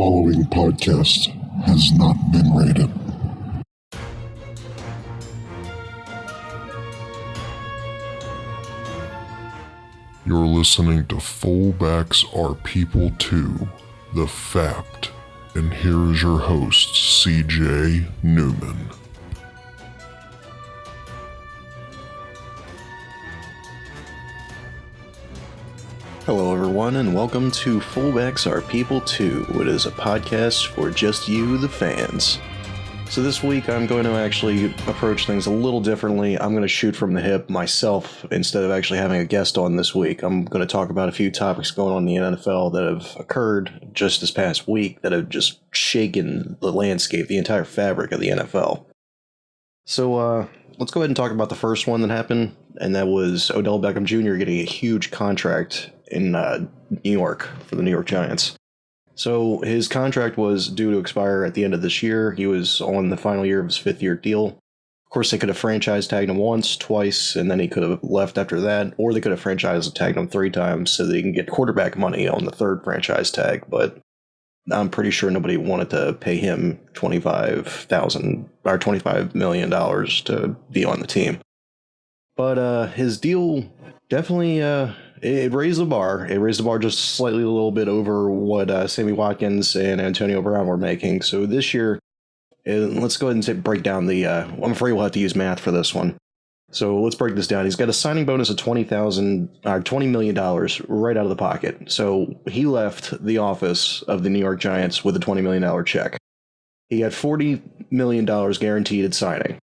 following podcast has not been rated. You're listening to Fullbacks Are People Too, the Fapt, and here is your host, CJ Neuman. Hello everyone, and welcome to Fullbacks Are People Too. It is a podcast for just you, the fans. So this week I'm going to actually approach things a little differently. I'm going to shoot from the hip myself instead of actually having a guest on this week. I'm going to talk about a few topics going on in the NFL that have occurred just this past week that have just shaken the landscape, the entire fabric of the NFL. So let's go ahead and talk about the first one that happened, and that was Odell Beckham Jr. getting a huge contract in New York for the New York Giants. So his contract was due to expire at the end of this year. He was on the final year of his fifth-year deal. Of course, they could have franchise tagged him once, twice, and then he could have left after that, or they could have franchise tagged him 3 times so they can get quarterback money on the third franchise tag. But I'm pretty sure nobody wanted to pay him $25 million to be on the team. But his deal definitely it raised the bar. It raised the bar just slightly a little bit over what Sammy Watkins and Antonio Brown were making. So this year, let's go ahead and break down the. I'm afraid we'll have to use math for this one. So let's break this down. He's got a signing bonus of $20 million right out of the pocket. So he left the office of the New York Giants with a $20 million check. He got $40 million guaranteed at signing.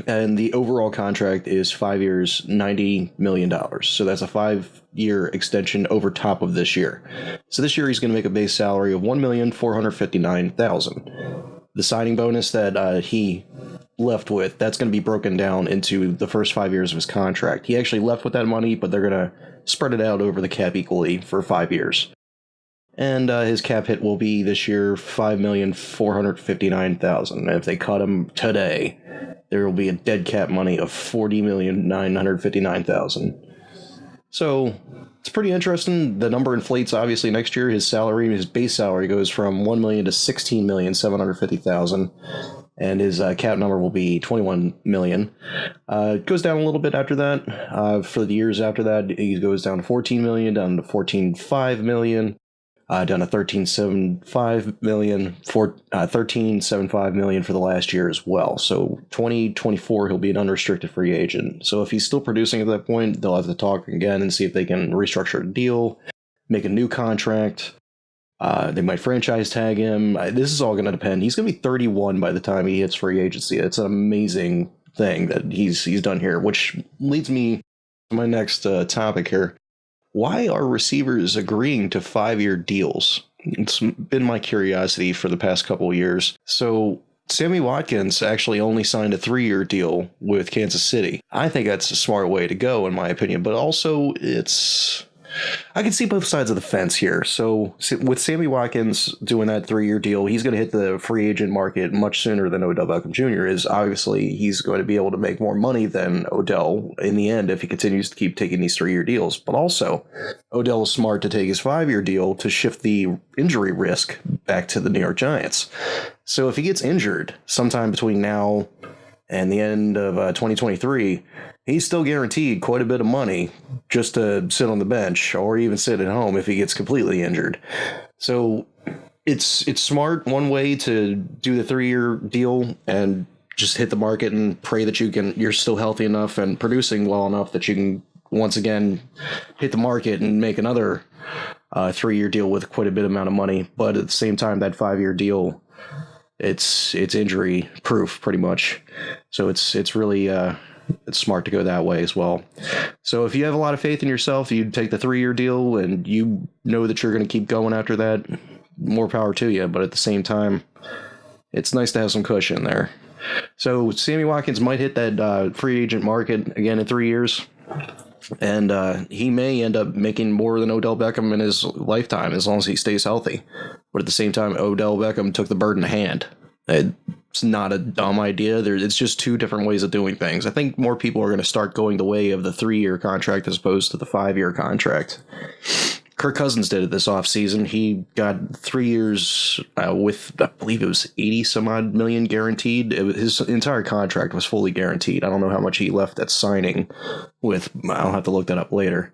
And the overall contract is 5 years, $90 million. So that's a 5-year extension over top of this year. So this year he's going to make a base salary of $1,459,000. The signing bonus that he left with, that's going to be broken down into the first 5 years of his contract. He actually left with that money, but they're going to spread it out over the cap equally for 5 years. And his cap hit will be this year $5,459,000. And if they cut him today, there will be a dead cap money of $40,959,000. So it's pretty interesting. The number inflates obviously next year. His salary, his base salary, goes from $1 million to $16,750,000, and his cap number will be $21 million. It goes down a little bit after that. For the years after that, he goes down to $14 million, down to $14.5 million. Down to $13.75 million, $13.75 million for the last year as well. So 2024, he'll be an unrestricted free agent. So if he's still producing at that point, they'll have to talk again and see if they can restructure a deal, make a new contract. They might franchise tag him. This is all going to depend. He's going to be 31 by the time he hits free agency. It's an amazing thing that he's done here, which leads me to my next topic here. Why are receivers agreeing to 5-year deals? It's been my curiosity for the past couple of years. So Sammy Watkins actually only signed a 3-year deal with Kansas City. I think that's a smart way to go, in my opinion, but also I can see both sides of the fence here. So with Sammy Watkins doing that 3-year deal, he's going to hit the free agent market much sooner than Odell Beckham Jr. is. Obviously, he's going to be able to make more money than Odell in the end if he continues to keep taking these 3-year deals. But also, Odell is smart to take his 5-year deal to shift the injury risk back to the New York Giants. So if he gets injured sometime between now and the end of 2023, he's still guaranteed quite a bit of money just to sit on the bench or even sit at home if he gets completely injured. So it's smart one way to do the 3-year deal and just hit the market and pray that you're still healthy enough and producing well enough that you can once again hit the market and make another 3-year deal with quite a bit amount of money. But at the same time, that 5-year deal, it's injury proof pretty much. So it's really it's smart to go that way as well. So if you have a lot of faith in yourself, you take the 3-year deal and you know that you're going to keep going after that, more power to you. But at the same time, it's nice to have some cushion there. So Sammy Watkins might hit that free agent market again in 3 years. And he may end up making more than Odell Beckham in his lifetime as long as he stays healthy. But at the same time, Odell Beckham took the bird in hand. It's not a dumb idea. It's just 2 different ways of doing things. I think more people are going to start going the way of the 3-year contract as opposed to the 5-year contract. Kirk Cousins did it this offseason. He got 3 years with, I believe it was 80 some odd million guaranteed. His entire contract was fully guaranteed. I don't know how much he left at signing with, I'll have to look that up later.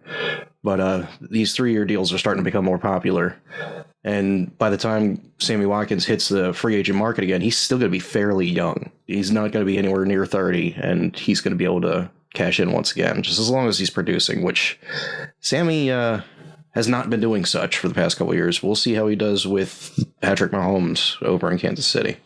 But these 3-year deals are starting to become more popular. And by the time Sammy Watkins hits the free agent market again, he's still going to be fairly young. He's not going to be anywhere near 30, and he's going to be able to cash in once again, just as long as he's producing, which Sammy has not been doing such for the past couple of years. We'll see how he does with Patrick Mahomes over in Kansas City.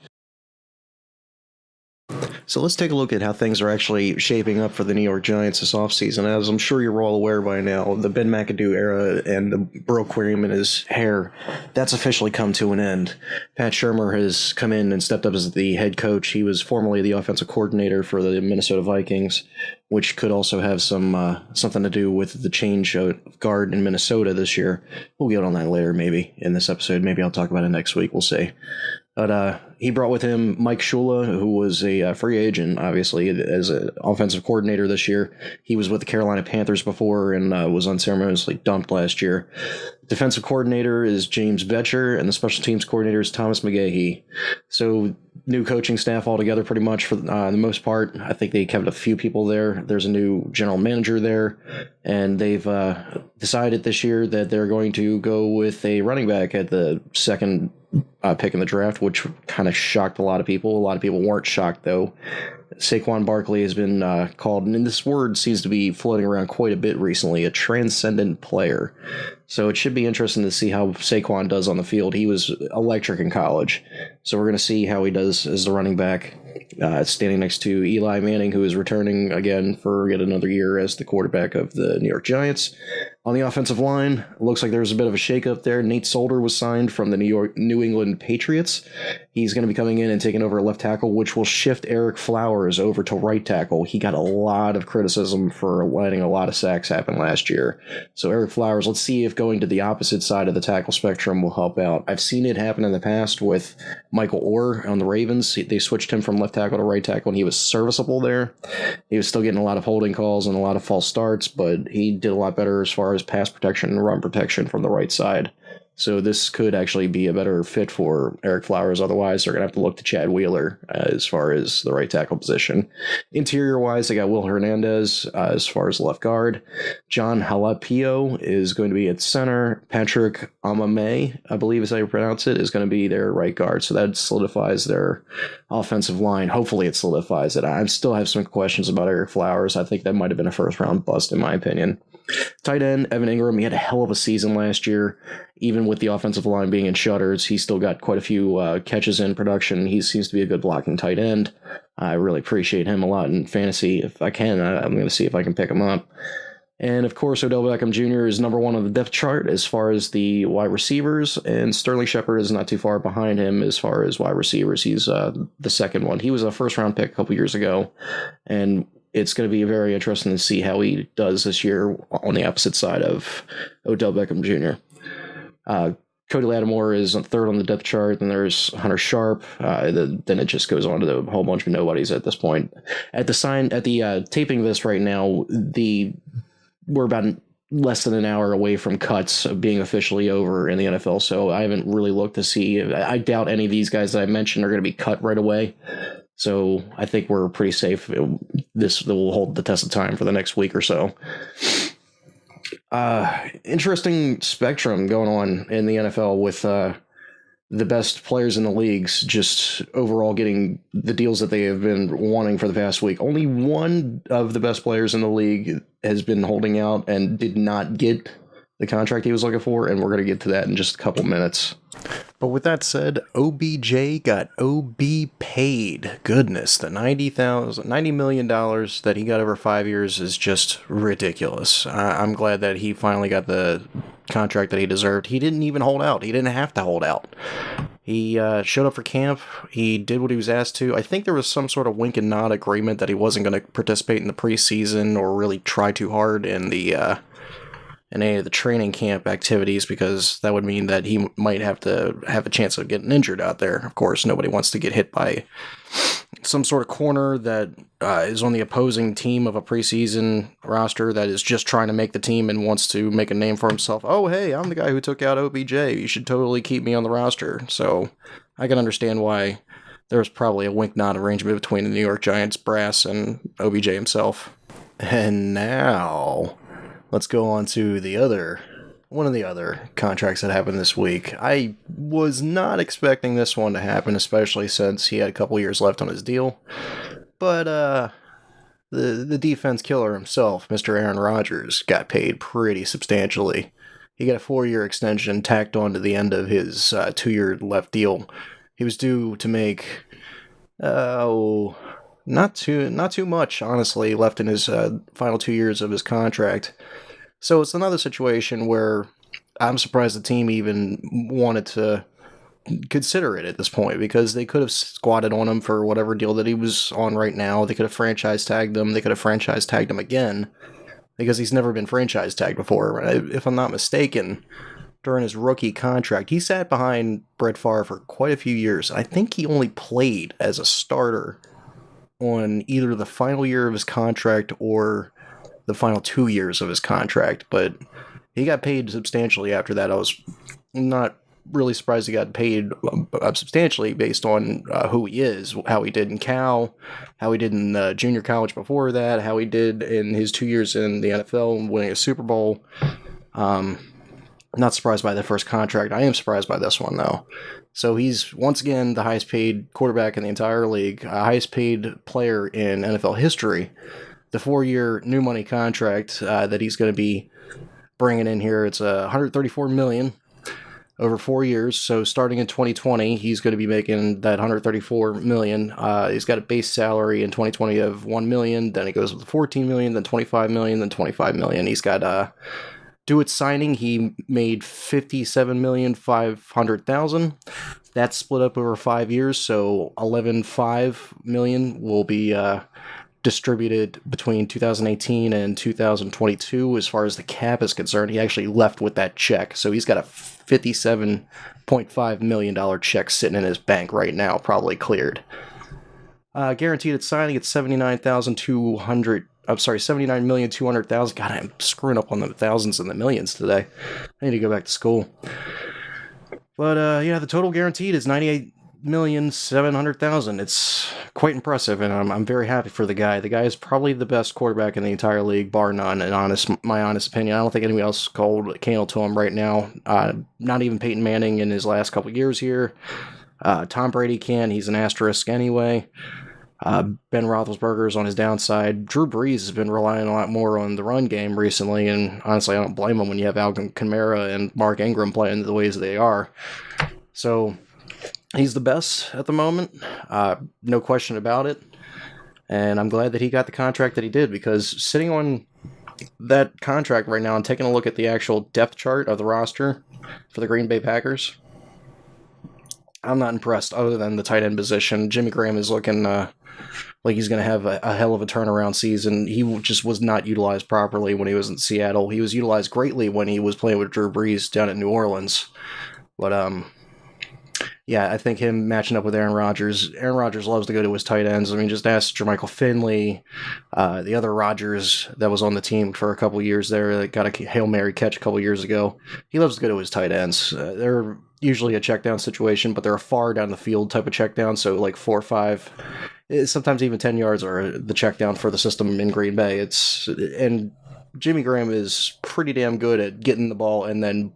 So let's take a look at how things are actually shaping up for the New York Giants this offseason. As I'm sure you're all aware by now, the Ben McAdoo era and the Bro aquarium in his hair, that's officially come to an end. Pat Shurmur has come in and stepped up as the head coach. He was formerly the offensive coordinator for the Minnesota Vikings, which could also have some something to do with the change of guard in Minnesota this year. We'll get on that later, maybe, in this episode. Maybe I'll talk about it next week. We'll see. But he brought with him Mike Shula, who was a free agent, obviously, as an offensive coordinator this year. He was with the Carolina Panthers before and was unceremoniously dumped last year. Defensive coordinator is James Betcher, and the special teams coordinator is Thomas McGahee. So new coaching staff altogether, pretty much, for the most part. I think they kept a few people there. There's a new general manager there, and they've decided this year that they're going to go with a running back at the second pick in the draft, which kind of shocked a lot of people. A lot of people weren't shocked, though. Saquon Barkley has been called, and this word seems to be floating around quite a bit recently, a transcendent player. So it should be interesting to see how Saquon does on the field. He was electric in college, so we're going to see how he does as the running back, standing next to Eli Manning, who is returning again for yet another year as the quarterback of the New York Giants. On the offensive line, it looks like there's a bit of a shakeup there. Nate Solder was signed from the New England Patriots. He's going to be coming in and taking over left tackle, which will shift Eric Flowers over to right tackle. He got a lot of criticism for letting a lot of sacks happen last year. So Eric Flowers, let's see if going to the opposite side of the tackle spectrum will help out. I've seen it happen in the past with Michael Orr on the Ravens. They switched him from left tackle to right tackle, and he was serviceable there. He was still getting a lot of holding calls and a lot of false starts, but he did a lot better as far as pass protection and run protection from the right side. So this could actually be a better fit for Eric Flowers. Otherwise, they're going to have to look to Chad Wheeler as far as the right tackle position. Interior-wise, they got Will Hernandez as far as left guard. John Halapio is going to be at center. Patrick Amame, I believe is how you pronounce it, is going to be their right guard. So that solidifies their offensive line. Hopefully it solidifies it. I still have some questions about Eric Flowers. I think that might have been a first-round bust in my opinion. Tight end, Evan Ingram, he had a hell of a season last year. Even with the offensive line being in shutters, he still got quite a few catches in production. He seems to be a good blocking tight end. I really appreciate him a lot in fantasy. If I can, I'm going to see if I can pick him up. And, of course, Odell Beckham Jr. is number one on the depth chart as far as the wide receivers, and Sterling Shepard is not too far behind him as far as wide receivers. He's the second one. He was a first-round pick a couple years ago, and it's going to be very interesting to see how he does this year on the opposite side of Odell Beckham Jr. Cody Lattimore is third on the depth chart, and there's Hunter Sharp. Then it just goes on to the whole bunch of nobodies at this point. At the taping this right now, we're about less than an hour away from cuts being officially over in the NFL, so I haven't really looked to see. I doubt any of these guys that I mentioned are going to be cut right away. So I think we're pretty safe. This will hold the test of time for the next week or so. Interesting spectrum going on in the NFL with the best players in the leagues just overall getting the deals that they have been wanting for the past week. Only one of the best players in the league has been holding out and did not get the contract he was looking for, and we're going to get to that in just a couple minutes. But with that said, OBJ got OB paid. Goodness, the $90 million that he got over 5 years is just ridiculous. I'm glad that he finally got the contract that he deserved. He didn't even hold out. He didn't have to hold out. He showed up for camp. He did what he was asked to. I think there was some sort of wink and nod agreement that he wasn't going to participate in the preseason or really try too hard in any of the training camp activities, because that would mean that he might have to have a chance of getting injured out there. Of course, nobody wants to get hit by some sort of corner that is on the opposing team of a preseason roster that is just trying to make the team and wants to make a name for himself. Oh, hey, I'm the guy who took out OBJ. You should totally keep me on the roster. So I can understand why there's probably a wink-nod arrangement between the New York Giants brass and OBJ himself. And now, let's go on to one of the other contracts that happened this week. I was not expecting this one to happen, especially since he had a couple years left on his deal. But the defense killer himself, Mr. Aaron Rodgers, got paid pretty substantially. He got a 4-year extension tacked on to the end of his 2-year left deal. He was due to make not too much, honestly, left in his final 2 years of his contract. So it's another situation where I'm surprised the team even wanted to consider it at this point, because they could have squatted on him for whatever deal that he was on right now. They could have franchise tagged him. They could have franchise tagged him again, because he's never been franchise tagged before. If I'm not mistaken, during his rookie contract, he sat behind Brett Favre for quite a few years. I think he only played as a starter on either the final year of his contract or the final 2 years of his contract, but he got paid substantially after that. I was not really surprised he got paid substantially based on who he is, how he did in Cal, how he did in junior college before that, how he did in his 2 years in the NFL winning a Super Bowl. Not surprised by the first contract. I am surprised by this one, though. So he's, once again, the highest paid quarterback in the entire league, highest paid player in NFL history. The 4-year new money contract that he's going to be bringing in here, it's $134 million over 4 years. So starting in 2020, he's going to be making that $134 million. He's got a base salary in 2020 of $1 million. Then he goes with $14 million, then $25 million, then $25 million. He's got due at signing, he made $57,500,000. That's split up over 5 years, so $11.5 million will be distributed between 2018 and 2022 as far as the cap is concerned. He actually left with that check, so he's got a $57.5 million check sitting in his bank right now, probably cleared. Guaranteed at signing, it's $79,200,000. God, I'm screwing up on the thousands and the millions today. I need to go back to school. But yeah, the total guaranteed is $98,700,000. It's quite impressive, and I'm very happy for the guy. The guy is probably the best quarterback in the entire league, bar none, in my honest opinion. I don't think anybody else called a candle to him right now. Not even Peyton Manning in his last couple years here. Tom Brady can. He's an asterisk anyway. Ben Roethlisberger is on his downside. Drew Brees has been relying a lot more on the run game recently, and honestly, I don't blame him when you have Alvin Kamara and Mark Ingram playing the ways they are. So he's the best at the moment, no question about it. And I'm glad that he got the contract that he did, because sitting on that contract right now and taking a look at the actual depth chart of the roster for the Green Bay Packers, I'm not impressed other than the tight end position. Jimmy Graham is looking like he's going to have a hell of a turnaround season. He just was not utilized properly when he was in Seattle. He was utilized greatly when he was playing with Drew Brees down in New Orleans. But yeah, I think him matching up with Aaron Rodgers loves to go to his tight ends. I mean, just ask Jermichael Finley, the other Rodgers that was on the team for a couple years there, that got a Hail Mary catch a couple years ago. He loves to go to his tight ends. They're usually a check down situation, but they're a far down the field type of check down, so like 4 or 5, sometimes even 10 yards are the check down for the system in Green Bay. And Jimmy Graham is pretty damn good at getting the ball and then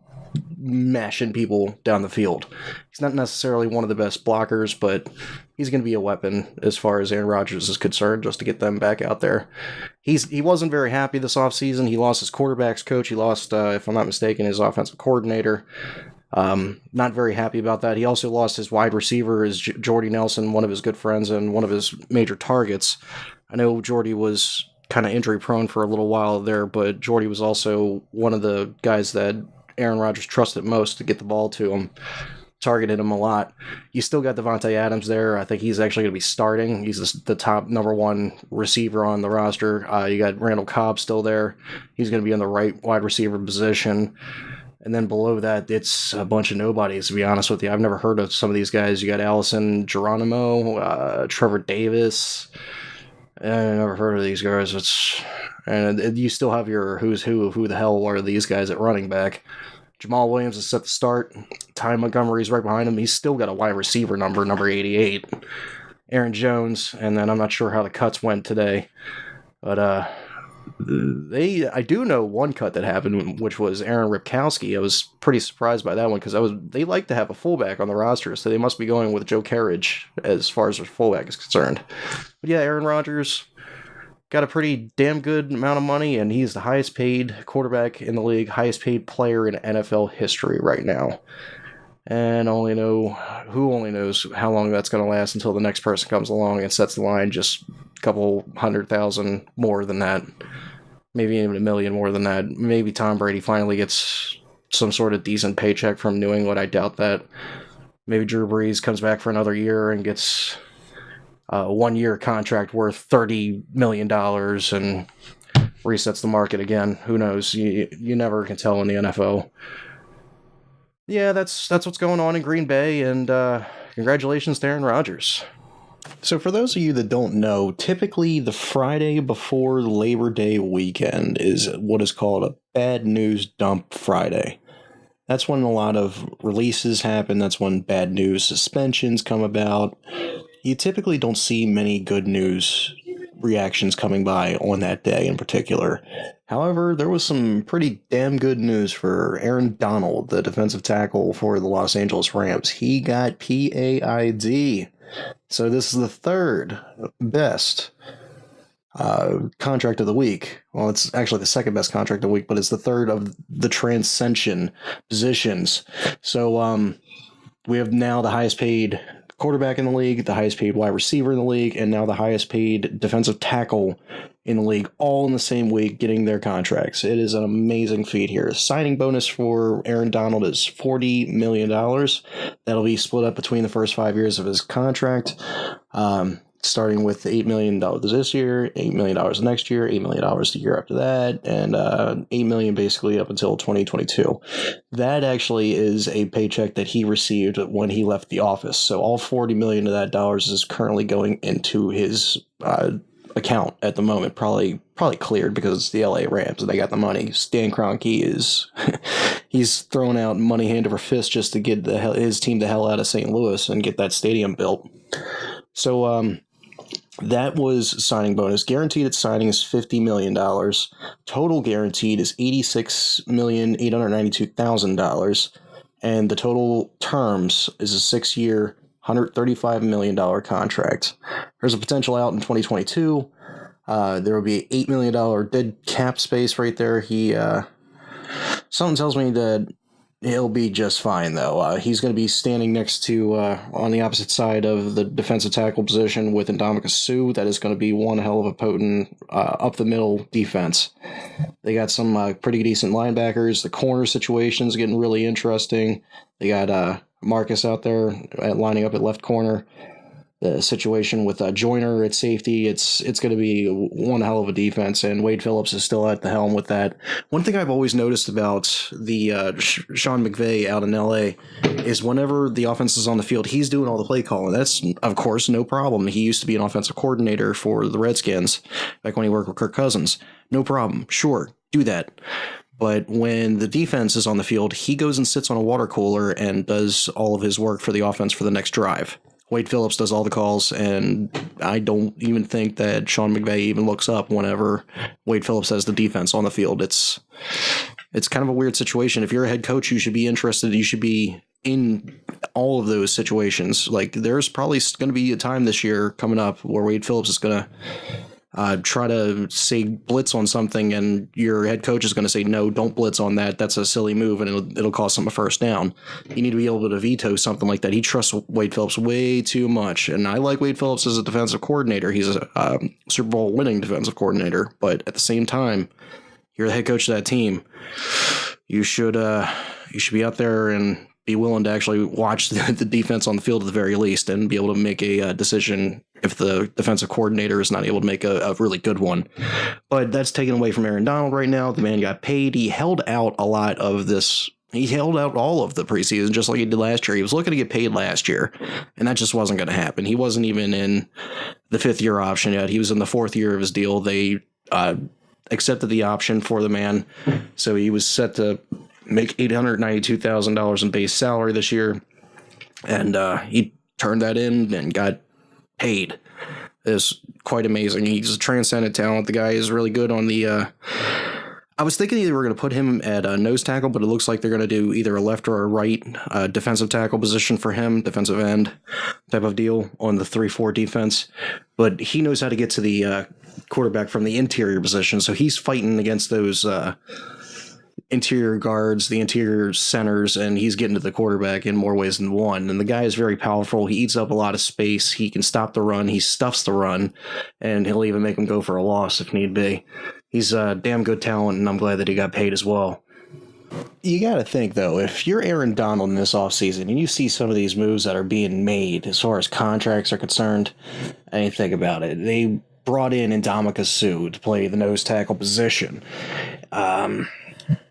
mashing people down the field. He's not necessarily one of the best blockers, but he's going to be a weapon as far as Aaron Rodgers is concerned, just to get them back out there. He wasn't very happy this offseason. He lost his quarterbacks coach. He lost, if I'm not mistaken, his offensive coordinator. Not very happy about that. He also lost his wide receiver, his Jordy Nelson, one of his good friends and one of his major targets. I know Jordy was kind of injury prone for a little while there, but Jordy was also one of the guys that Aaron Rodgers trusted most to get the ball to him, targeted him a lot. You still got Devontae Adams there. I think he's actually going to be starting. He's the top number 1 receiver on the roster. You got Randall Cobb still there. He's going to be in the right wide receiver position. And then below that, it's a bunch of nobodies, to be honest with you. I've never heard of some of these guys. You got Allison Geronimo, Trevor Davis. I never heard of these guys. And you still have your who's who the hell are these guys at running back? Jamal Williams is set to start. Ty Montgomery's right behind him. He's still got a wide receiver number 88. Aaron Jones, and then I'm not sure how the cuts went today. But I do know one cut that happened, which was Aaron Ripkowski. I was pretty surprised by that one because they like to have a fullback on the roster, so they must be going with Joe Carriage as far as their fullback is concerned. But yeah, Aaron Rodgers got a pretty damn good amount of money, and he's the highest paid quarterback in the league, highest paid player in NFL history right now. And who only knows how long that's going to last until the next person comes along and sets the line just a couple 100,000 more than that. Maybe even $1 million more than that. Maybe Tom Brady finally gets some sort of decent paycheck from New England. I doubt that. Maybe Drew Brees comes back for another year and gets a 1-year contract worth $30 million and resets the market again. Who knows? You never can tell in the NFL. Yeah, that's what's going on in Green Bay, and congratulations to Aaron Rodgers. So for those of you that don't know, typically the Friday before Labor Day weekend is what is called a bad news dump Friday. That's when a lot of releases happen. That's when bad news suspensions come about. You typically don't see many good news reactions coming by on that day in particular. However, there was some pretty damn good news for Aaron Donald, the defensive tackle for the Los Angeles Rams. He got PAID. So this is the third best contract of the week. Well, it's actually the second best contract of the week, but it's the third of the transcension positions. So we have now the highest paid quarterback in the league, the highest paid wide receiver in the league, and now the highest paid defensive tackle in the league, all in the same week getting their contracts. It is an amazing feat here. Signing bonus for Aaron Donald is $40 million. That'll be split up between the first 5 years of his contract, starting with $8 million this year, $8 million next year, $8 million the year after that, and $8 million basically up until 2022. That actually is a paycheck that he received when he left the office. So all $40 million of that dollars is currently going into his account at the moment, probably cleared because it's the LA Rams and they got the money. Stan Kroenke is he's throwing out money hand over fist just to get his team the hell out of St. Louis and get that stadium built. So that was signing bonus. Guaranteed at signing is $50 million. Total guaranteed is $86,892,000. And the total terms is a 6-year, $135 million contract. There's a potential out in 2022. There will be $8 million dead cap space right there. Something tells me that he'll be just fine, though. He's going to be standing next to, on the opposite side of the defensive tackle position with Ndamukong Suh. That is going to be one hell of a potent up-the-middle defense. They got some pretty decent linebackers. The corner situation is getting really interesting. They got Marcus out there lining up at left corner. The situation with Joyner at safety, it's going to be one hell of a defense, and Wade Phillips is still at the helm with that. One thing I've always noticed about the Sean McVay out in L.A. is whenever the offense is on the field, he's doing all the play calling. That's, of course, no problem. He used to be an offensive coordinator for the Redskins back when he worked with Kirk Cousins. No problem. Sure, do that. But when the defense is on the field, he goes and sits on a water cooler and does all of his work for the offense for the next drive. Wade Phillips does all the calls, and I don't even think that Sean McVay even looks up whenever Wade Phillips has the defense on the field. It's kind of a weird situation. If you're a head coach, you should be interested. You should be in all of those situations. Like, there's probably going to be a time this year coming up where Wade Phillips is going to try to say blitz on something, and your head coach is going to say, no, don't blitz on that. That's a silly move, and it'll cost him a first down. You need to be able to veto something like that. He trusts Wade Phillips way too much, and I like Wade Phillips as a defensive coordinator. He's a Super Bowl winning defensive coordinator, but at the same time, you're the head coach of that team. You should be out there and be willing to actually watch the defense on the field at the very least and be able to make a decision if the defensive coordinator is not able to make a really good one. But that's taken away from Aaron Donald right now. The man got paid. He held out a lot of this He held out all of the preseason just like he did last year. He was looking to get paid last year, and that just wasn't going to happen. He wasn't even in the 5th-year option yet. He was in the 4th year of his deal. They accepted the option for the man, so he was set to make $892,000 in base salary this year, and he turned that in and got paid. It was quite amazing. He's a transcendent talent. The guy is really good on the... I was thinking they were going to put him at a nose tackle, but it looks like they're going to do either a left or a right defensive tackle position for him, defensive end type of deal on the 3-4 defense. But he knows how to get to the quarterback from the interior position, so he's fighting against those interior guards, the interior centers, and he's getting to the quarterback in more ways than one. And the guy is very powerful. He eats up a lot of space. He can stop the run. He stuffs the run, and he'll even make him go for a loss if need be. He's a damn good talent, and I'm glad that he got paid as well. You got to think, though, if you're Aaron Donald in this offseason and you see some of these moves that are being made as far as contracts are concerned, and you think about it, they brought in Ndamukong Suh to play the nose tackle position.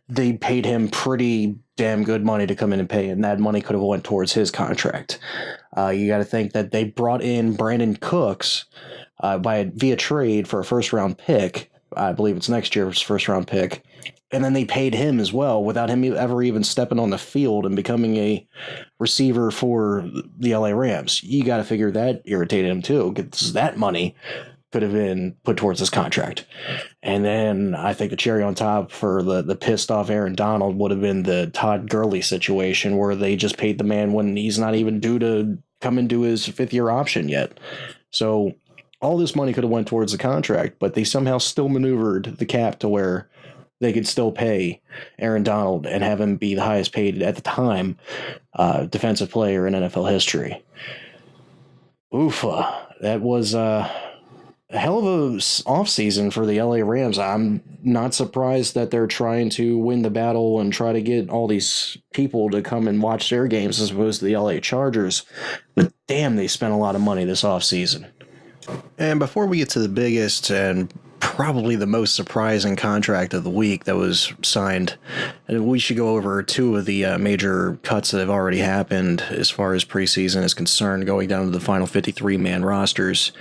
They paid him pretty damn good money to come in and pay, and that money could have went towards his contract. You got to think that they brought in Brandon Cooks via trade for a first-round pick. I believe it's next year's first-round pick. And then they paid him as well without him ever even stepping on the field and becoming a receiver for the LA Rams. You got to figure that irritated him too, because that money could have been put towards his contract. And then I think the cherry on top for the pissed off Aaron Donald would have been the Todd Gurley situation where they just paid the man when he's not even due to come into his 5th-year option yet. So all this money could have went towards the contract, but they somehow still maneuvered the cap to where they could still pay Aaron Donald and have him be the highest paid at the time defensive player in NFL history. That was a hell of a offseason for the LA Rams. I'm not surprised that they're trying to win the battle and try to get all these people to come and watch their games as opposed to the LA Chargers. But damn, they spent a lot of money this offseason. And before we get to the biggest and probably the most surprising contract of the week that was signed, we should go over 2 of the major cuts that have already happened as far as preseason is concerned, going down to the final 53-man rosters.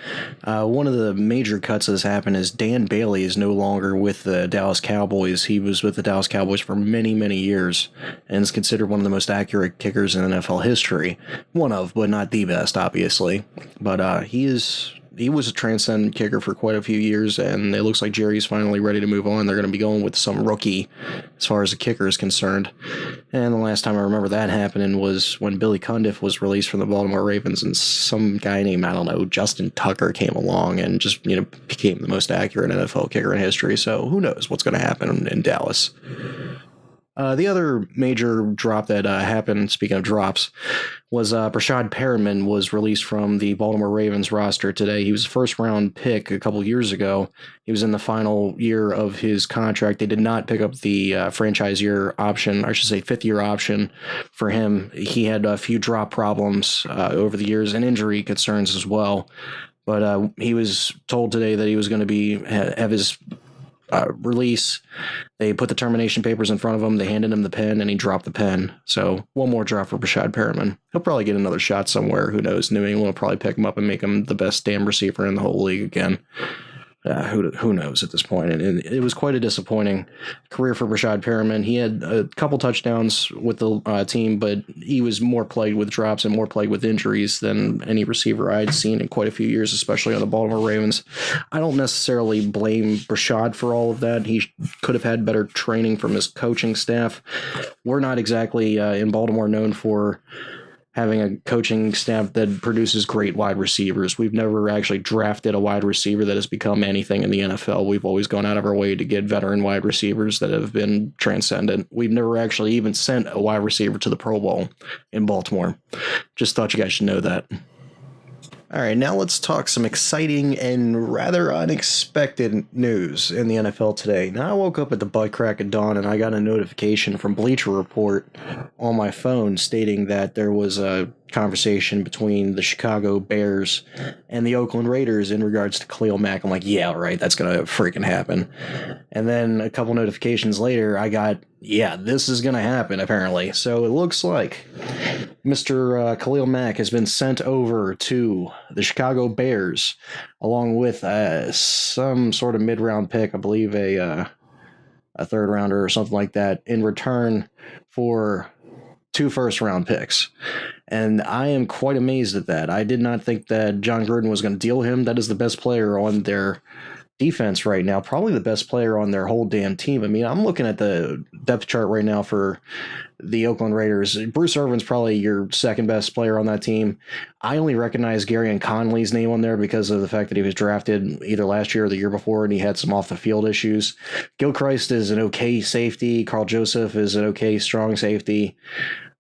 One of the major cuts that has happened is Dan Bailey is no longer with the Dallas Cowboys. He was with the Dallas Cowboys for many, many years and is considered one of the most accurate kickers in NFL history. One of, but not the best, obviously. But he was a transcendent kicker for quite a few years, and it looks like Jerry's finally ready to move on. They're going to be going with some rookie as far as the kicker is concerned. And the last time I remember that happening was when Billy Cundiff was released from the Baltimore Ravens, and some guy named, I don't know, Justin Tucker came along and just, became the most accurate NFL kicker in history. So who knows what's going to happen in Dallas. The other major drop that happened, speaking of drops, was Brashad Perriman was released from the Baltimore Ravens roster today. He was a first-round pick a couple years ago. He was in the final year of his contract. They did not pick up the franchise year option, I should say 5th-year option for him. He had a few drop problems over the years and injury concerns as well. But he was told today that he was going to have his release. They put the termination papers in front of him. They handed him the pen, and he dropped the pen. So one more drop for Brashad Perriman. He'll probably get another shot somewhere. Who knows? New England will probably pick him up and make him the best damn receiver in the whole league again. Who knows at this point? And it was quite a disappointing career for Brashad Perriman. He had a couple touchdowns with the team, but he was more plagued with drops and more plagued with injuries than any receiver I'd seen in quite a few years, especially on the Baltimore Ravens. I don't necessarily blame Brashad for all of that. He could have had better training from his coaching staff. We're not exactly in Baltimore known for having a coaching staff that produces great wide receivers. We've never actually drafted a wide receiver that has become anything in the NFL. We've always gone out of our way to get veteran wide receivers that have been transcendent. We've never actually even sent a wide receiver to the Pro Bowl in Baltimore. Just thought you guys should know that. All right, now let's talk some exciting and rather unexpected news in the NFL today. Now, I woke up at the butt crack of dawn and I got a notification from Bleacher Report on my phone stating that there was a conversation between the Chicago Bears and the Oakland Raiders in regards to Khalil Mack. I'm like, yeah, right, that's going to freaking happen. And then a couple notifications later, I got, yeah, this is going to happen, apparently. So it looks like Mr. Khalil Mack has been sent over to the Chicago Bears, along with some sort of mid-round pick, I believe a third rounder or something like that, in return for 2 first-round picks. And I am quite amazed at that. I did not think that John Gruden was going to deal him. That is the best player on their defense right now, probably the best player on their whole damn team. I mean, I'm looking at the depth chart right now for the Oakland Raiders. Bruce Irvin's probably your second best player on that team. I only recognize Gary Conley's name on there because of the fact that he was drafted either last year or the year before, and he had some off-the-field issues. Gilchrist is an okay safety. Carl Joseph is an okay strong safety.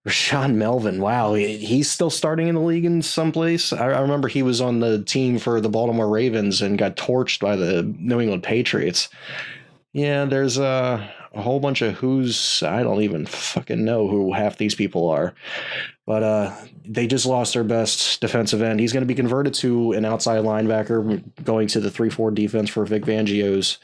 Rashawn Melvin, wow, he's still starting in the league in some place. I remember he was on the team for the Baltimore Ravens and got torched by the New England Patriots. Yeah, there's a whole bunch of who's, I don't even fucking know who half these people are. But they just lost their best defensive end. He's going to be converted to an outside linebacker, going to the 3-4 defense for Vic Fangio's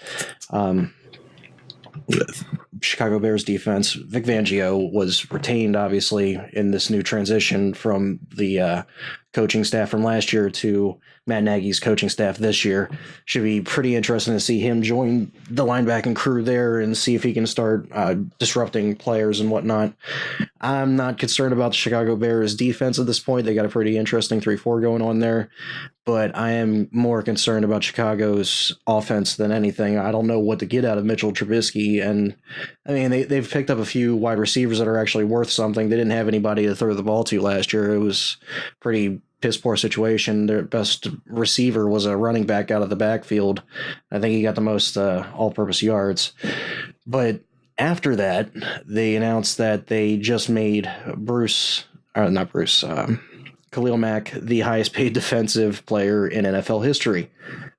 Chicago Bears defense. Vic Fangio was retained, obviously, in this new transition from the coaching staff from last year to Matt Nagy's coaching staff this year. Should be pretty interesting to see him join the linebacking crew there and see if he can start disrupting players and whatnot. I'm not concerned about the Chicago Bears defense at this point. They got a pretty interesting 3-4 going on there. But I am more concerned about Chicago's offense than anything. I don't know what to get out of Mitchell Trubisky. And, I mean, they've picked up a few wide receivers that are actually worth something. They didn't have anybody to throw the ball to last year. It was pretty piss-poor situation. Their best receiver was a running back out of the backfield. I think he got the most all-purpose yards. But after that, they announced that they just made Khalil Mack the highest paid defensive player in NFL history.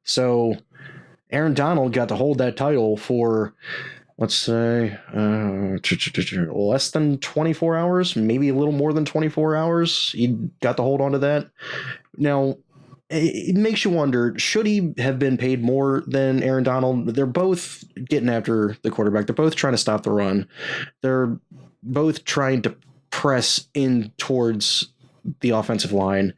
So Aaron Donald got to hold that title for, let's say, less than 24 hours, maybe a little more than 24 hours. He got to hold on to that. Now, it makes you wonder, should he have been paid more than Aaron Donald? They're both getting after the quarterback. They're both trying to stop the run. They're both trying to press in towards the offensive line,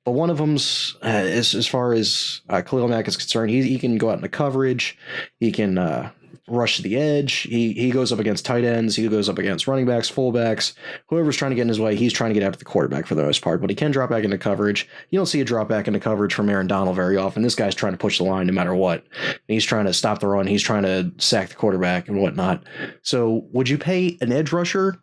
but one of them's as far as Khalil Mack is concerned, he can go out into coverage, he can rush the edge, he goes up against tight ends, he goes up against running backs, fullbacks, whoever's trying to get in his way, he's trying to get after the quarterback for the most part, but he can drop back into coverage. You don't see a drop back into coverage from Aaron Donald very often. This guy's trying to push the line no matter what. He's trying to stop the run, he's trying to sack the quarterback and whatnot. So would you pay an edge rusher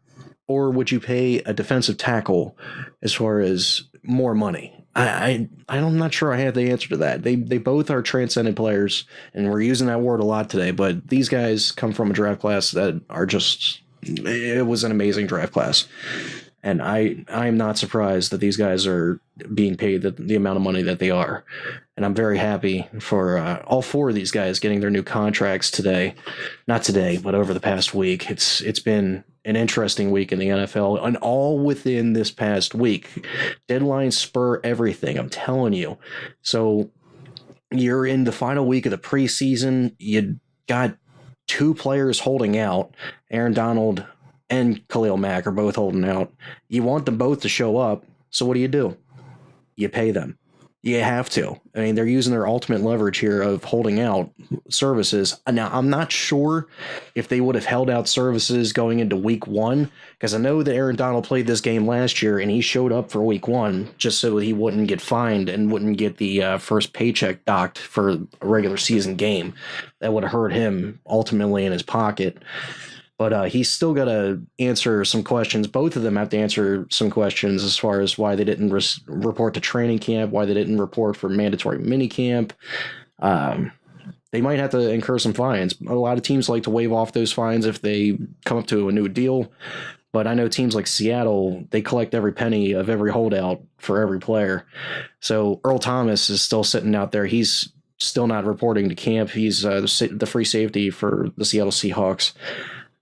or would you pay a defensive tackle as far as more money? I'm not sure I have the answer to that. They both are transcendent players, and we're using that word a lot today, but these guys come from a draft class that are just, it was an amazing draft class. And I'm not surprised that these guys are being paid the amount of money that they are. And I'm very happy for all 4 of these guys getting their new contracts today. Not today, but over the past week. It's been an interesting week in the NFL, and all within this past week. Deadlines spur everything, I'm telling you. So you're in the final week of the preseason. You got 2 players holding out. Aaron Donald and Khalil Mack are both holding out. You want them both to show up, so what do? You pay them. You have to. I mean, they're using their ultimate leverage here of holding out services. Now, I'm not sure if they would have held out services going into week 1, because I know that Aaron Donald played this game last year, and he showed up for week 1 just so he wouldn't get fined and wouldn't get the first paycheck docked for a regular season game. That would have hurt him ultimately in his pocket. But he's still got to answer some questions. Both of them have to answer some questions as far as why they didn't report to training camp, why they didn't report for mandatory minicamp. They might have to incur some fines. A lot of teams like to waive off those fines if they come up to a new deal. But I know teams like Seattle, they collect every penny of every holdout for every player. So Earl Thomas is still sitting out there. He's still not reporting to camp. He's the free safety for the Seattle Seahawks.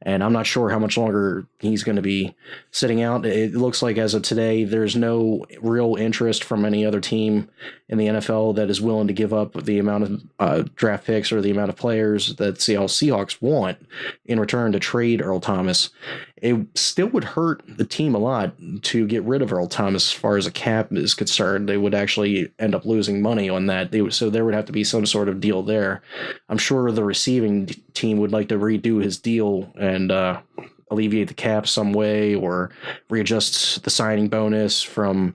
And I'm not sure how much longer he's going to be sitting out. It looks like as of today, there's no real interest from any other team in the NFL that is willing to give up the amount of draft picks or the amount of players that Seattle Seahawks want in return to trade Earl Thomas. It still would hurt the team a lot to get rid of Earl Thomas as far as a cap is concerned. They would actually end up losing money on that. So there would have to be some sort of deal there. I'm sure the receiving team would like to redo his deal and alleviate the cap some way, or readjust the signing bonus from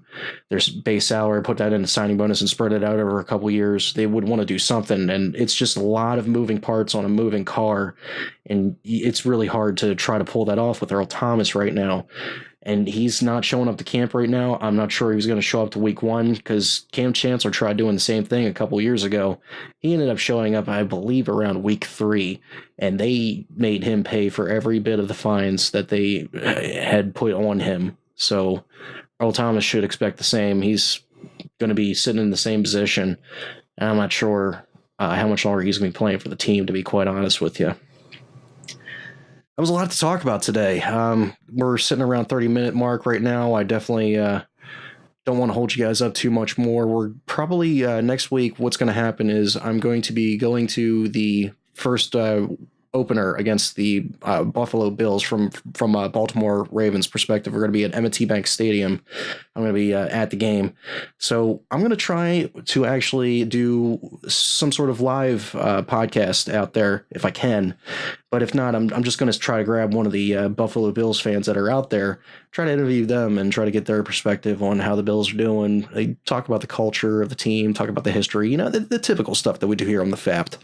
their base salary, put that in the signing bonus and spread it out over a couple years. They would want to do something, and it's just a lot of moving parts on a moving car, and it's really hard to try to pull that off with Earl Thomas right now. And he's not showing up to camp right now. I'm not sure he's going to show up to week 1, because Cam Chancellor tried doing the same thing a couple years ago. He ended up showing up, I believe, around week 3, and they made him pay for every bit of the fines that they had put on him. So Earl Thomas should expect the same. He's going to be sitting in the same position, and I'm not sure how much longer he's going to be playing for the team, to be quite honest with you. That was a lot to talk about today. We're sitting around 30-minute mark right now. I definitely don't want to hold you guys up too much more. We're probably next week. What's going to happen is I'm going to be going to the first opener against the Buffalo Bills from Baltimore Ravens perspective. We're going to be at M&T Bank Stadium. I'm going to be at the game. So I'm going to try to actually do some sort of live podcast out there if I can. But if not, I'm just going to try to grab one of the Buffalo Bills fans that are out there, try to interview them and try to get their perspective on how the Bills are doing. They talk about the culture of the team, talk about the history, the typical stuff that we do here on the Fapt.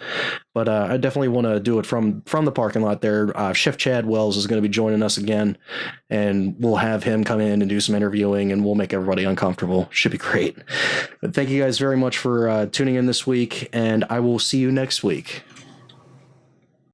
But I definitely want to do it from the parking lot there. Chef Chad Wells is going to be joining us again, and we'll have him come in and do some interviewing, and we'll make everybody uncomfortable. Should be great. But thank you guys very much for tuning in this week, and I will see you next week.